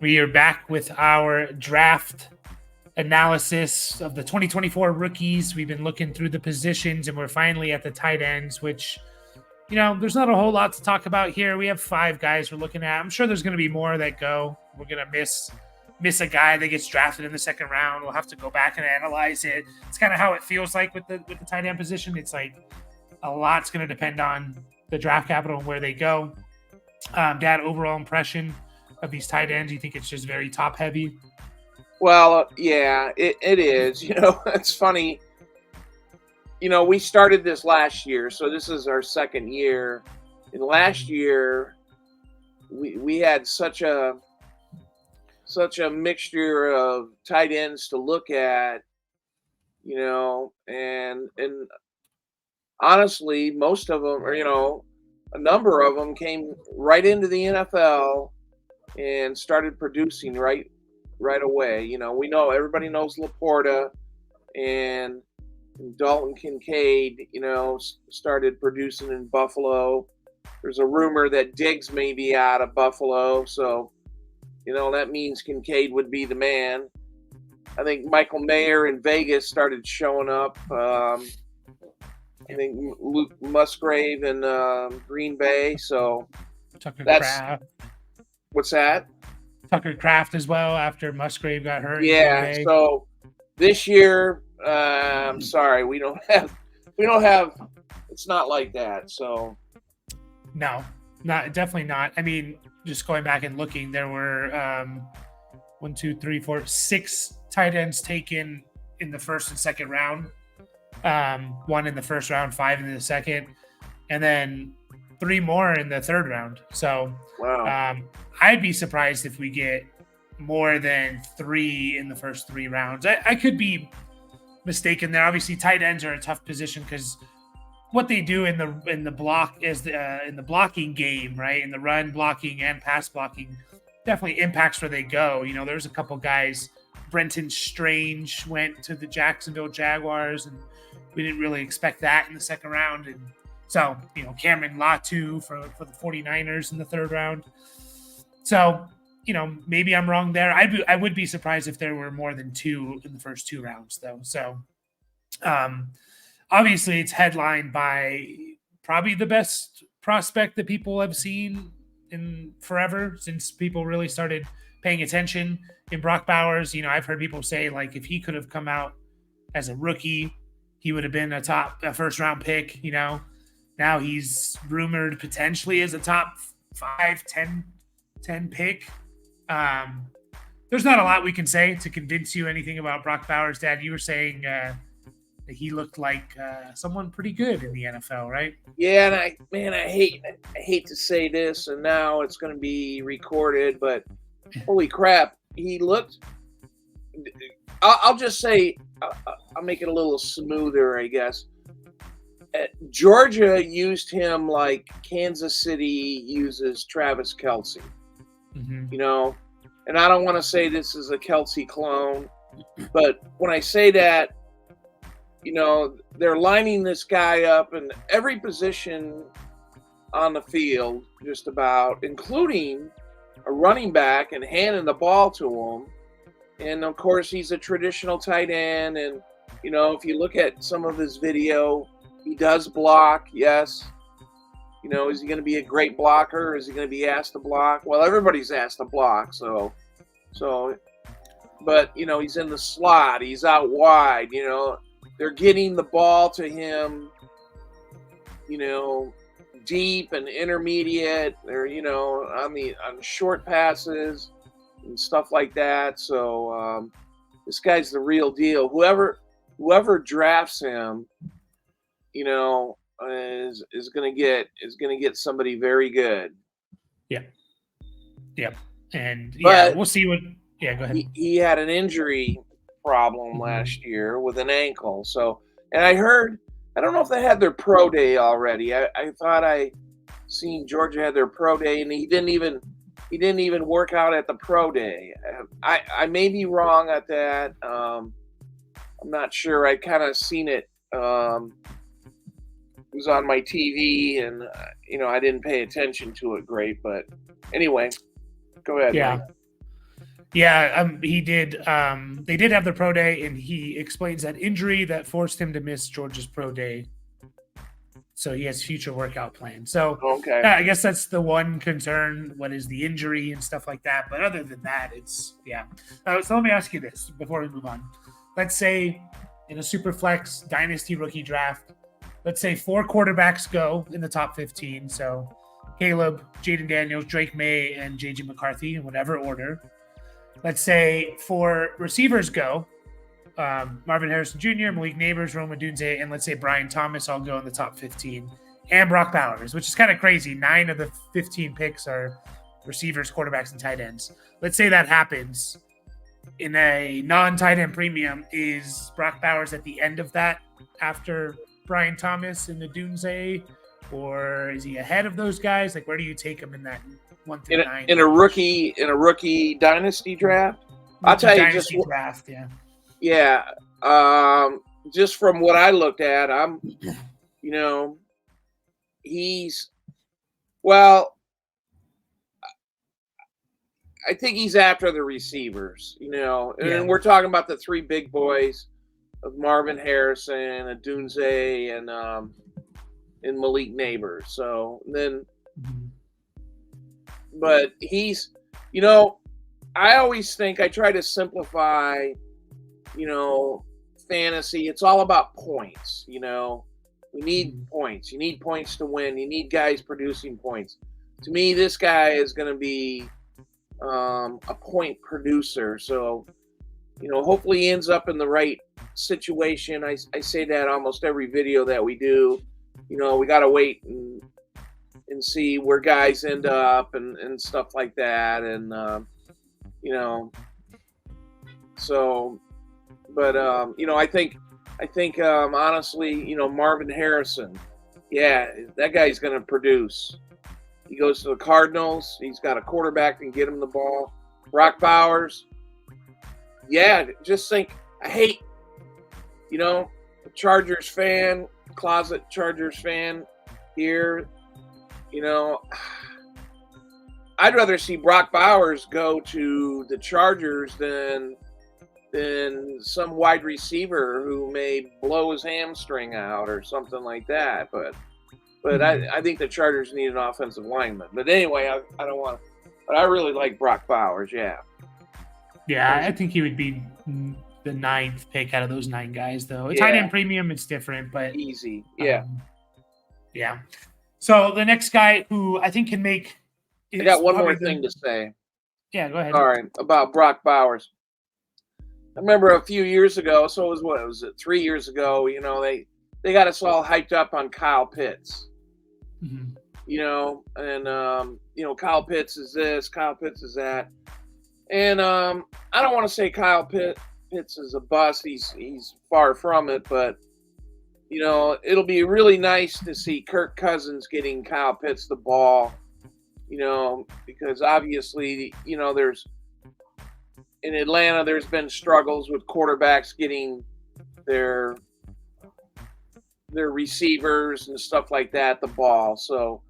We are back with our draft analysis of the 2024 rookies. We've been looking through the positions and we're finally at the tight ends, which, there's not a whole lot to talk about here. We have 5 guys we're looking at. I'm sure there's going to be more that go. We're going to miss a guy that gets drafted in the second round. We'll have to go back and analyze it. It's kind of how it feels like with the tight end position. It's like a lot's going to depend on the draft capital and where they go. Dad, overall impression of these tight ends? You think it's just very top heavy? Well, yeah, it is. It's funny. We started this last year, so this is our second year. And last year, we had such a mixture of tight ends to look at, and honestly, most of them, or a number of them came right into the NFL and started producing right away. We know everybody knows Laporta and Dalton Kincaid, started producing in Buffalo. There's a rumor that Diggs may be out of Buffalo, so that means Kincaid would be the man. I think Michael Mayer in Vegas started showing up. I think Luke Musgrave in Green Bay. So Tucker that's Kraft. What's that? Tucker Kraft as well after Musgrave got hurt. Yeah. So this year, I'm sorry, we don't have. It's not like that. So no, definitely not. I mean, just going back and looking, there were 1, 2, 3, 4, 6 tight ends taken in the first and second round. 1 in the first round, 5 in the second, and then 3 more in the third round. So wow. I'd be surprised if we get more than 3 in the first 3 rounds. I could be mistaken there. Obviously, tight ends are a tough position because what they do in the block is in the blocking game, right? In the run blocking and pass blocking, definitely impacts where they go. There's a couple guys. Brenton Strange went to the Jacksonville Jaguars, and we didn't really expect that in the second round. And so, Cameron Latu for the 49ers in the third round. So, maybe I'm wrong there. I would be surprised if there were more than 2 in the first 2 rounds, though. So, obviously, it's headlined by probably the best prospect that people have seen in forever since people really started paying attention in Brock Bowers. I've heard people say, like, if he could have come out as a rookie, he would have been a first round pick. Now he's rumored potentially as a top 5, 10 pick. There's not a lot we can say to convince you anything about Brock Bowers. Dad, you were saying that he looked like someone pretty good in the NFL, right? Yeah, and I hate to say this, and now it's going to be recorded, but holy crap, he looked. I'll just say, I'll make it a little smoother, I guess. Georgia used him like Kansas City uses Travis Kelce. Mm-hmm. And I don't want to say this is a Kelce clone, but when I say that, they're lining this guy up in every position on the field, just about, including a running back, and handing the ball to him. And of course, he's a traditional tight end. And, if you look at some of his video, he does block. Yes. Is he going to be a great blocker? Is he going to be asked to block? Well, everybody's asked to block. But, he's in the slot. He's out wide. They're getting the ball to him, deep and intermediate. They're, on short passes and stuff like that. So this guy's the real deal. Whoever drafts him, is going to get somebody very good. Yeah. And we'll see what. Yeah, go ahead. He had an injury problem last year with an ankle. So, and I don't know if they had their pro day already. I thought I seen Georgia had their pro day, and he didn't even work out at the pro day. I may be wrong at that. I'm not sure. I kind of seen it. It was on my TV, and I didn't pay attention to it great. But anyway, go ahead. Yeah. Mike. Yeah, he did. They did have the pro day, and he explains that injury that forced him to miss Georgia's pro day. So he has future workout plans. So Okay. I guess that's the one concern. What is the injury and stuff like that? But other than that, it's yeah. So let me ask you this before we move on. Let's say in a super flex dynasty rookie draft, let's say 4 quarterbacks go in the top 15. So Caleb, Jaden Daniels, Drake May, and JJ McCarthy in whatever order. Let's say 4 receivers go. Marvin Harrison Jr., Malik Neighbors, Roma Dunze, and let's say Brian Thomas all go in the top 15. And Brock Bowers, which is kind of crazy. 9 of the 15 picks are receivers, quarterbacks, and tight ends. Let's say that happens in a non-tight end premium. Is Brock Bowers at the end of that after Brian Thomas in the Dunze? Or is he ahead of those guys? Like, where do you take him in that 1 through 9? In a rookie dynasty draft? I'll tell you just draft, yeah. Yeah, just from what I looked at, I think he's after the receivers, and we're talking about the 3 big boys of Marvin Harrison, Adunze, and Malik Neighbors. So then, but he's, I always think I try to simplify fantasy. It's all about points. We need points. You need points to win. You need guys producing points. To me, this guy is going to be a point producer. So, hopefully he ends up in the right situation. I say that almost every video that we do. We got to wait and see where guys end up and stuff like that. And, so... But I think honestly, Marvin Harrison, yeah, that guy's going to produce. He goes to the Cardinals. He's got a quarterback that can get him the ball. Brock Bowers, yeah, just think. I hate, Chargers fan, closet Chargers fan here. I'd rather see Brock Bowers go to the Chargers than some wide receiver who may blow his hamstring out or something like that. But I think the Chargers need an offensive lineman. But anyway, I don't want to. But I really like Brock Bowers. Yeah. Yeah, I think he would be the 9th pick out of those 9 guys, though. Tight end premium, it's different, but easy. Yeah. Yeah. So the next guy who I think can make. I got one more thing to say. Yeah, go ahead. All right, about Brock Bowers. I remember a few years ago, so it was 3 years ago, they got us all hyped up on Kyle Pitts. And Kyle Pitts is this, Kyle Pitts is that. And I don't want to say Kyle Pitts is a bust. He's far from it, but it'll be really nice to see Kirk Cousins getting Kyle Pitts the ball, because obviously, in Atlanta, there's been struggles with quarterbacks getting their receivers and stuff like that the ball. So,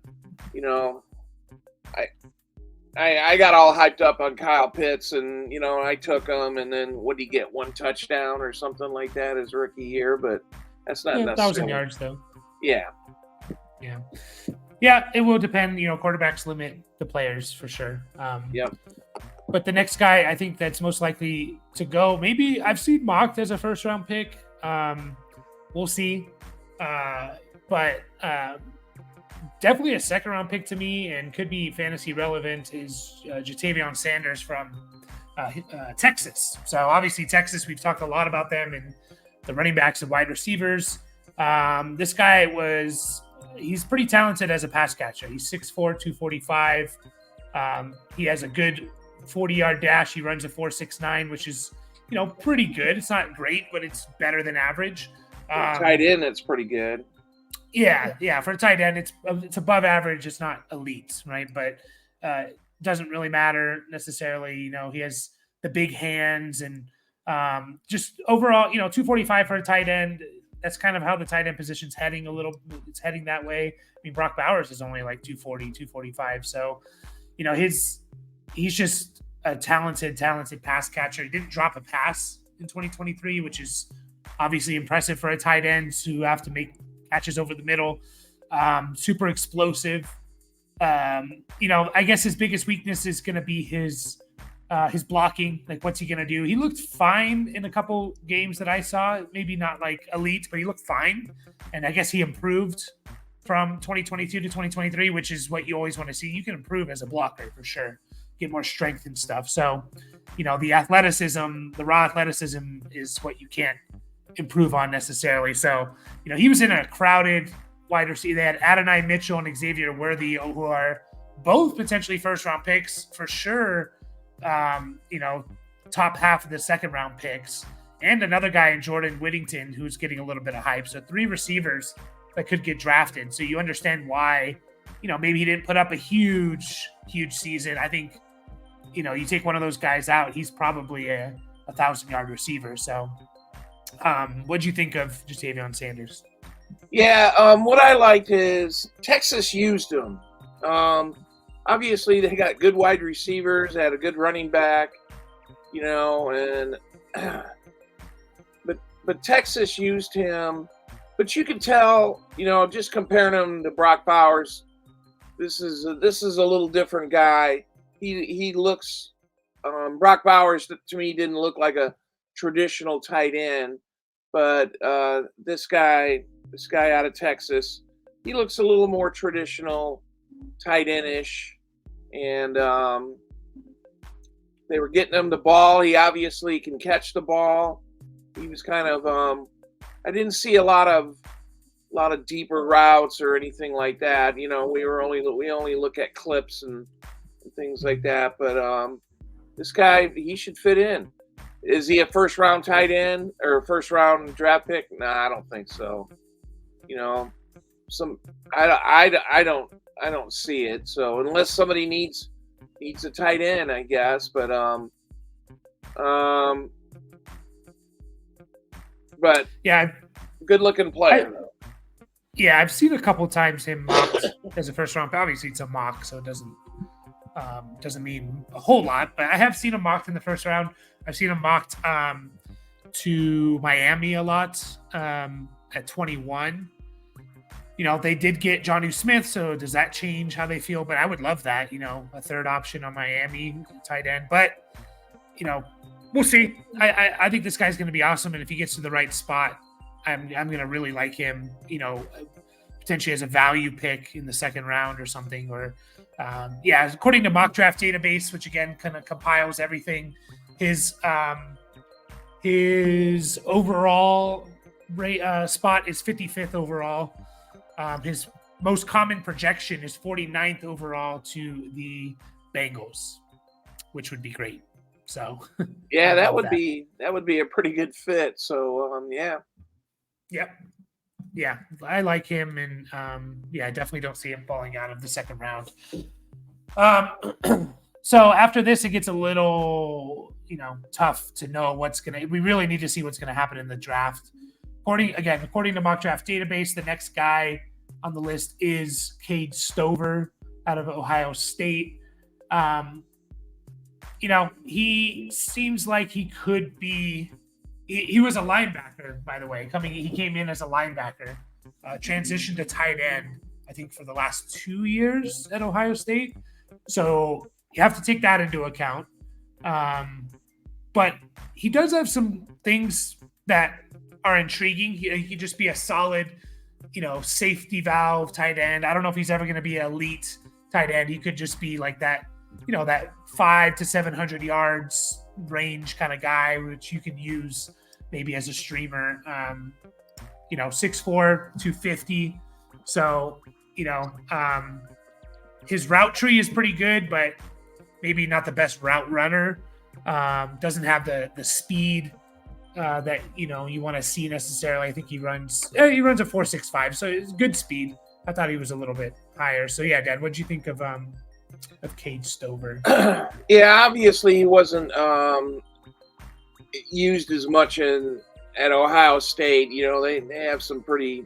I got all hyped up on Kyle Pitts, and I took him, and then what did he get? 1 touchdown or something like that his rookie year, but that's not necessarily 1,000 yards though. Yeah. Yeah, it will depend. Quarterbacks limit the players for sure. Yep. But the next guy I think that's most likely to go, maybe I've seen mocked as a 1st-round pick. We'll see. But definitely a 2nd-round pick to me and could be fantasy relevant is Jatavion Sanders from Texas. So obviously Texas, we've talked a lot about them and the running backs and wide receivers. This guy he's pretty talented as a pass catcher. He's 6'4", 245. He has a good 40-yard dash. He runs a 4.69, which is, pretty good. It's not great, but it's better than average. Tight end, it's pretty good. Yeah. For a tight end, it's above average. It's not elite, right? But doesn't really matter necessarily. He has the big hands and just overall, 245 for a tight end. That's kind of how the tight end position's heading it's heading that way. I mean, Brock Bowers is only like 240, 245. So, he's just a talented pass catcher. He didn't drop a pass in 2023, which is obviously impressive for a tight end who have to make catches over the middle. Super explosive. I guess his biggest weakness is going to be his blocking. Like, what's he going to do? He looked fine in a couple games that I saw. Maybe not like elite, but he looked fine. And I guess he improved from 2022 to 2023, which is what you always want to see. You can improve as a blocker for sure, get more strength and stuff. So, the athleticism, the raw athleticism is what you can't improve on necessarily. So, he was in a crowded wide receiver. They had Adonai Mitchell and Xavier Worthy, who are both potentially first-round picks for sure. Top half of the second-round picks, and another guy in Jordan Whittington who's getting a little bit of hype. So 3 receivers that could get drafted. So you understand why, maybe he didn't put up a huge season. I think, you take one of those guys out, he's probably a 1,000-yard receiver. So what'd you think of Ja'Tavion Sanders? Yeah, what I liked is Texas used him. Obviously they got good wide receivers, they had a good running back, and but Texas used him. But you can tell, just comparing him to Brock Bowers, this is a little different guy. He looks Brock Bowers to me didn't look like a traditional tight end, but this guy out of Texas, he looks a little more traditional, tight end-ish, and they were getting him the ball. He obviously can catch the ball. He was kind of I didn't see a lot of deeper routes or anything like that. We only look at clips and things like that. But this guy, he should fit in. Is he a first-round tight end or a first-round draft pick? No, I don't think so. I don't see it. So unless somebody needs a tight end, I guess. But yeah, good-looking player. I've seen a couple times him mocked as a first-round. Obviously, it's a mock, so it doesn't mean a whole lot. But I have seen him mocked in the first round. I've seen him mocked to Miami a lot at 21. They did get Jonnu Smith, so does that change how they feel? But I would love that, a third option on Miami tight end. But, we'll see. I think this guy's going to be awesome, and if he gets to the right spot, I'm going to really like him, potentially as a value pick in the second round or something. Or, according to Mock Draft Database, which again kind of compiles everything, his overall spot is 55th overall. His most common projection is 49th overall to the Bengals, which would be great. So yeah, that would be a pretty good fit. So yeah. Yep. Yeah, I like him, and I definitely don't see him falling out of the second round. So after this, it gets a little, tough to know we really need to see what's gonna happen in the draft. According to Mock Draft Database, the next guy on the list is Cade Stover out of Ohio State. He seems like he could be. He was a linebacker, by the way. He came in as a linebacker, transitioned to tight end, I think, for the last 2 years at Ohio State. So you have to take that into account. But he does have some things that are intriguing. He could just be a solid, safety valve tight end. I don't know if he's ever going to be an elite tight end. He could just be like that, that 500 to 700 yards range kind of guy, which you can use maybe as a streamer. 6'4", 250. So, his route tree is pretty good, but maybe not the best route runner. Doesn't have the speed that you want to see necessarily. I think he runs a 4.65, so it's good speed. I thought he was a little bit higher. So yeah, Dad, what did you think of Cade Stover? Yeah, obviously he wasn't used as much at Ohio State. They have some pretty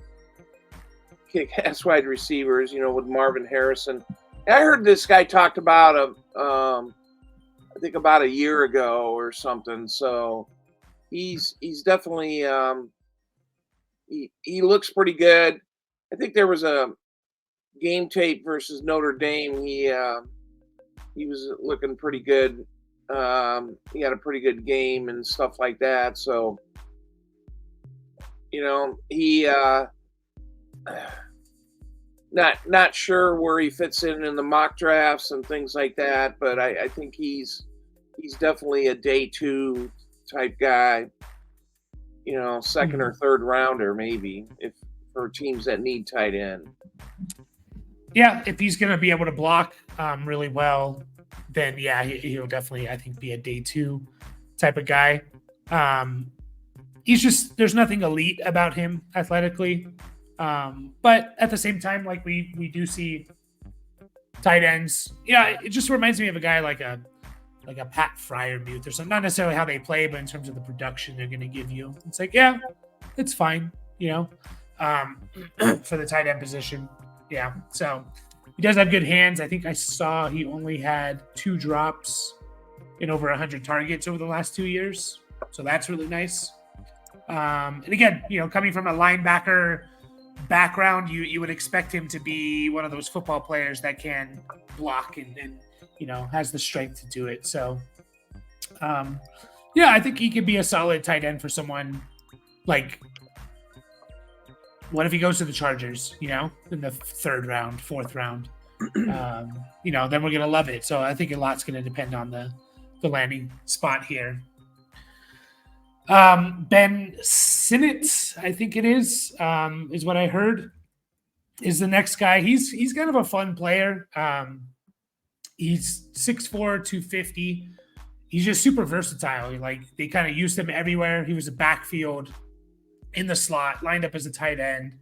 kick-ass wide receivers. With Marvin Harrison. I heard this guy talked about think about a year ago or something. So he's definitely he looks pretty good. I think there was a game tape versus Notre Dame. He was looking pretty good. He had a pretty good game and stuff like that. So he not sure where he fits in the mock drafts and things like that, but I think he's definitely a day two type guy. Second or third rounder maybe if for teams that need tight end. Yeah, if he's going to be able to block really well, then yeah, he'll definitely, I think, be a day two type of guy. He's just, there's nothing elite about him athletically. But at the same time, like we do see tight ends. Yeah, it just reminds me of a guy like a Pat Fryermuth or something. Not necessarily how they play, but in terms of the production they're going to give you. It's like, yeah, it's fine, for the tight end position. Yeah, so he does have good hands. I think I saw he only had 2 drops in over 100 targets over the last 2 years. So that's really nice. And again, coming from a linebacker background, you would expect him to be one of those football players that can block and has the strength to do it. So, yeah, I think he could be a solid tight end for someone like, what if he goes to the Chargers, in the 3rd round, 4th round? Then we're going to love it. So I think a lot's going to depend on the landing spot here. Ben Sinnott, I think it is what I heard, is the next guy. He's kind of a fun player. He's 6'4", 250. He's just super versatile. Like, they kind of used him everywhere. He was a backfield in the slot, lined up as a tight end.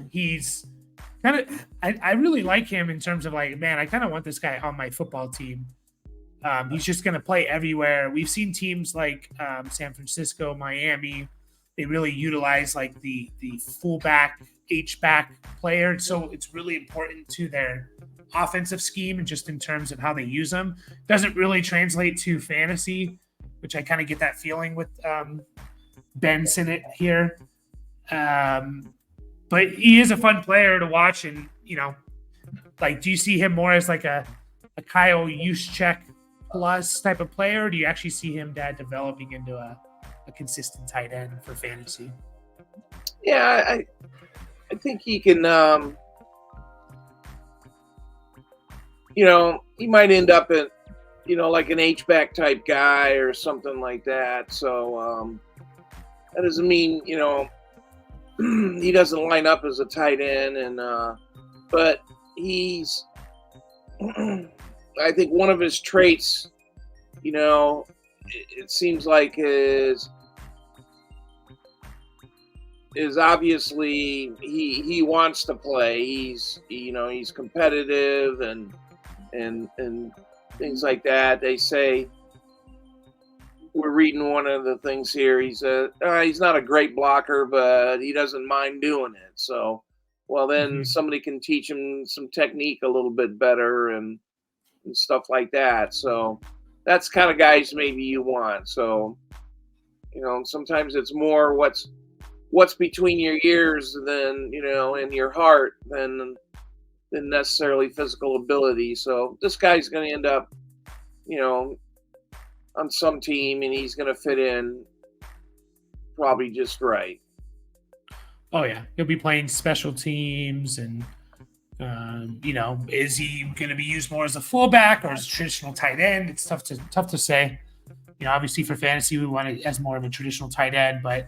He's kind of, I really like him in terms of like, man, I kind of want this guy on my football team. He's just going to play everywhere. We've seen teams like San Francisco, Miami. They really utilize like the fullback, H-back player. So it's really important to their offensive scheme and just in terms of how they use them. Doesn't really translate to fantasy, which I kind of get that feeling with Ben Sinnott here. But he is a fun player to watch. And, do you see him more as like a Kyle Juszczyk plus type of player? Or do you actually see him developing into a consistent tight end for fantasy? Yeah, I think he can, he might end up at, like an H-back type guy or something like that. So that doesn't mean, he doesn't line up as a tight end. But he's, I think one of his traits, it seems like is obviously he wants to play. He's competitive and things like that. They say, we're reading one of the things here. He's not a great blocker, but he doesn't mind doing it. So, well, then somebody can teach him some technique a little bit better and stuff like that. So that's kind of guys maybe you want. So, sometimes it's more what's between your ears than, in your heart than necessarily physical ability. So this guy's going to end up, on some team, and he's going to fit in probably just right. Oh yeah, he'll be playing special teams, and is he going to be used more as a fullback or as a traditional tight end? It's tough to say. Obviously for fantasy, we want it as more of a traditional tight end, but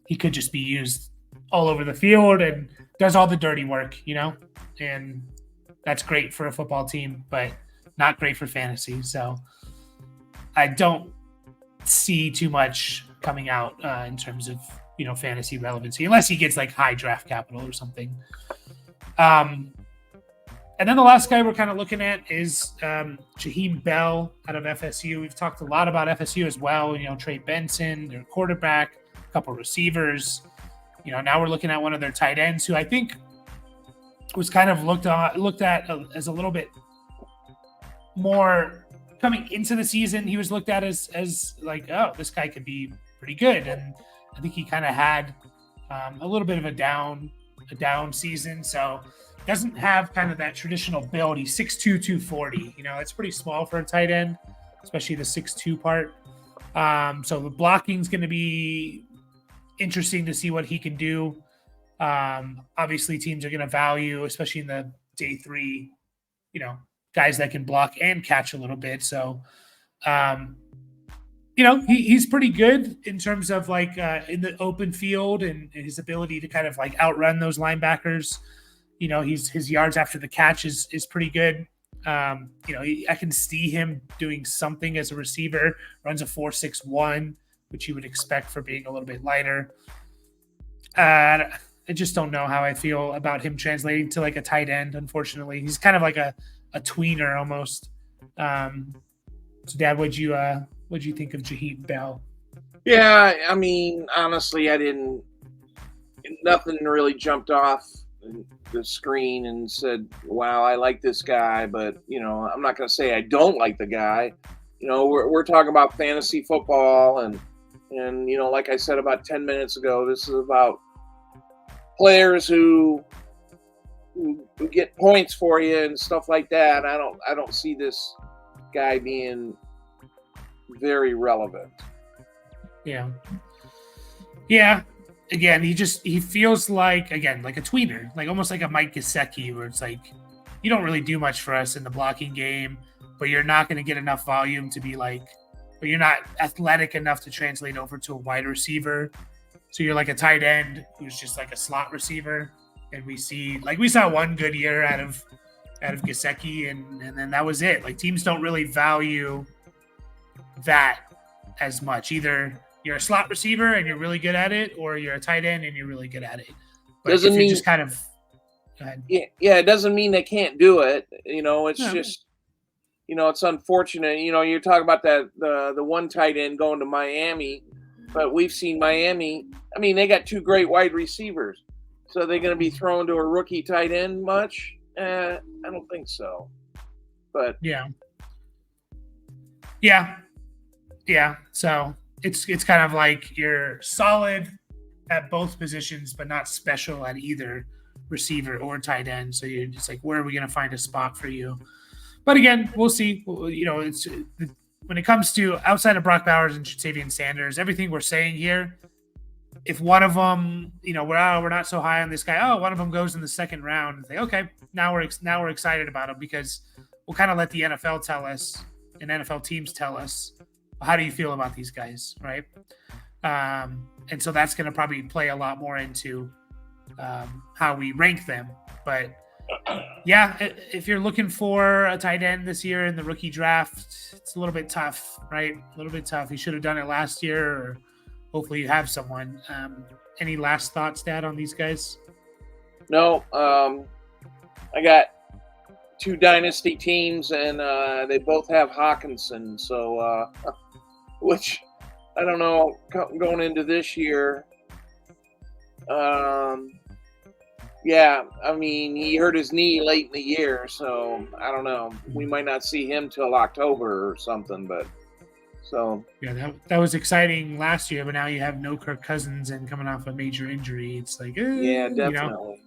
he could just be used all over the field and does all the dirty work, and that's great for a football team, but not great for fantasy. So I don't see too much coming out in terms of, fantasy relevancy, unless he gets like high draft capital or something. And then the last guy we're kind of looking at is Jaheim Bell out of FSU. We've talked a lot about FSU as well. Trey Benson, their quarterback, a couple receivers. Now we're looking at one of their tight ends who I think was kind of looked at as a little bit more coming into the season, he was looked at as like, oh, this guy could be pretty good. And I think he kind of had a little bit of a down season. So doesn't have kind of that traditional build. He's 6'2", 240. That's pretty small for a tight end, especially the 6'2" part. So the blocking's going to be interesting to see what he can do. Obviously, teams are going to value, especially in the day 3, guys that can block and catch a little bit. So, he's pretty good in terms of like in the open field and his ability to kind of like outrun those linebackers. His yards after the catch is pretty good. I can see him doing something as a receiver. Runs a 4.61, which you would expect for being a little bit lighter. I just don't know how I feel about him translating to like a tight end. Unfortunately, he's kind of like a tweener almost. So, Dad, what'd you think of Jaheim Bell? Yeah, I mean, honestly, nothing really jumped off the screen and said, wow, I like this guy, but I'm not going to say I don't like the guy. We're talking about fantasy football, and like I said about 10 minutes ago, this is about players who get points for you and stuff like that. I don't see this guy being very relevant. Yeah. Again, he feels like a tweener, like almost like a Mike Gesicki, where it's like, you don't really do much for us in the blocking game, but you're not going to get enough volume to be like, but you're not athletic enough to translate over to a wide receiver. So you're like a tight end who's just like a slot receiver. And we saw one good year out of Gesicki, and then that was it. Like, teams don't really value that as much. Either you're a slot receiver and you're really good at it, or you're a tight end and you're really good at it. But doesn't mean just kind of go ahead. Yeah, it doesn't mean they can't do it. It's just it's unfortunate. You're talking about that the one tight end going to Miami, but we've seen Miami. I mean, they got 2 great wide receivers. So they're going to be thrown to a rookie tight end much? I don't think so. But yeah. So it's kind of like you're solid at both positions, but not special at either receiver or tight end. So you're just like, where are we going to find a spot for you? But again, we'll see. It's when it comes to outside of Brock Bowers and Xavier Sanders, everything we're saying here. If one of them, we're not so high on this guy. Oh, one of them goes in the second round. It's like, okay, now we're excited about him, because we'll kind of let the NFL tell us and NFL teams tell us, how do you feel about these guys, right? And so that's going to probably play a lot more into how we rank them. But yeah, if you're looking for a tight end this year in the rookie draft, it's a little bit tough, right? A little bit tough. You should have done it last year, or hopefully you have someone. Any last thoughts, Dad, on these guys? No. I got 2 dynasty teams, and they both have Hawkinson. So, which I don't know, going into this year. Yeah, I mean, he hurt his knee late in the year, so I don't know. We might not see him till October or something, but so. Yeah, that was exciting last year, but now you have no Kirk Cousins and coming off a major injury. It's like, yeah, definitely.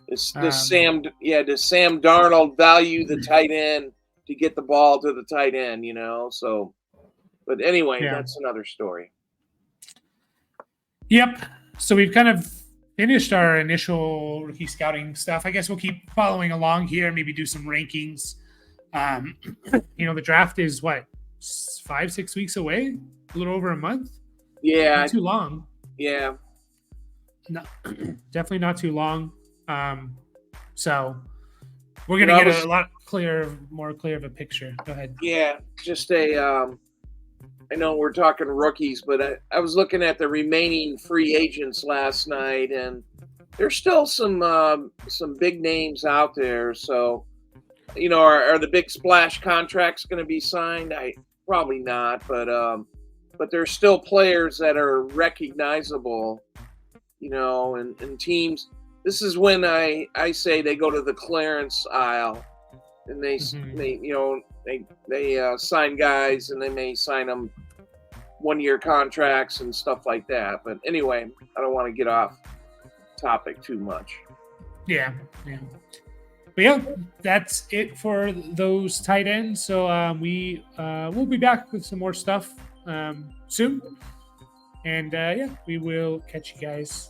Does Sam Darnold value the tight end to get the ball to the tight end, So, but anyway, That's another story. Yep. So we've kind of finished our initial rookie scouting stuff. I guess we'll keep following along here and maybe do some rankings. The draft is 5-6 weeks away, a little over a month. Yeah, not too long. Yeah, no, definitely not too long. So we're gonna get a lot more clear of a picture. Go ahead. Yeah, just I know we're talking rookies, but I was looking at the remaining free agents last night, and there's still some big names out there. So, are the big splash contracts going to be signed? Probably not, but there's still players that are recognizable, and teams. This is when I say they go to the clearance aisle, and they they sign guys, and they may sign them 1-year contracts and stuff like that. But anyway, I don't want to get off topic too much. Yeah. But yeah, that's it for those tight ends. So we'll be back with some more stuff soon. And yeah, we will catch you guys